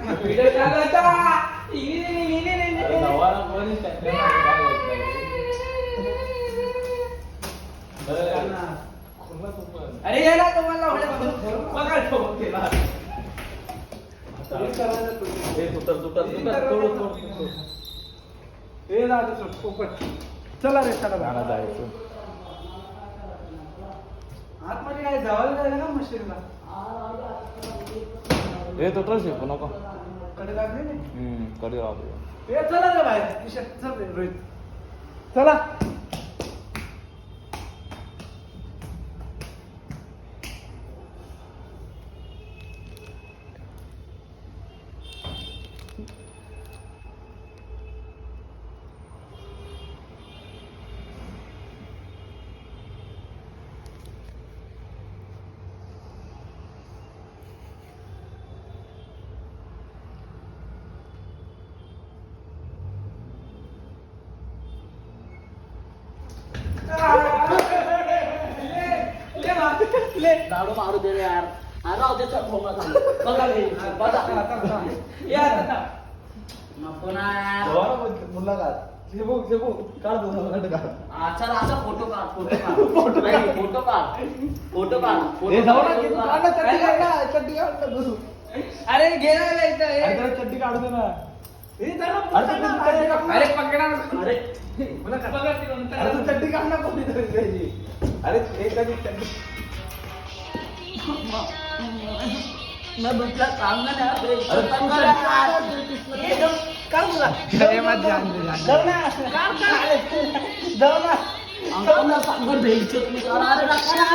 Video चालू होता. अरे ये ना तुम्हाला बघा ठोक केला. चला रे चला जायचं. आतमध्ये काय जावं जायला का मशीनला हे तुटल शिकू नको. कडे लागले नाही कधी राहतो. ए चला रे बाहेर किशोर, चल रे रोहित चला. दारू मारू दे रे यार. राहू दे चल भोंगा झाली. बघा रे, बघा. यार नको ना यार. मुलाखत काढ दोन चल आता फोटो काढ. फोटो काढ. फोटो काढ. फोटो काढ. अरे घे ना इथं. चड्डी काढू दे ना. अरे पकडा. अरे तू चड्डी काढ ना कोणी तरी त्याची. अरे एखादी चड्डी मैं बच्चा काम ना यार. काढ तुला अंगाला सांगून द्यायचं तुम्ही. अरे नका ना.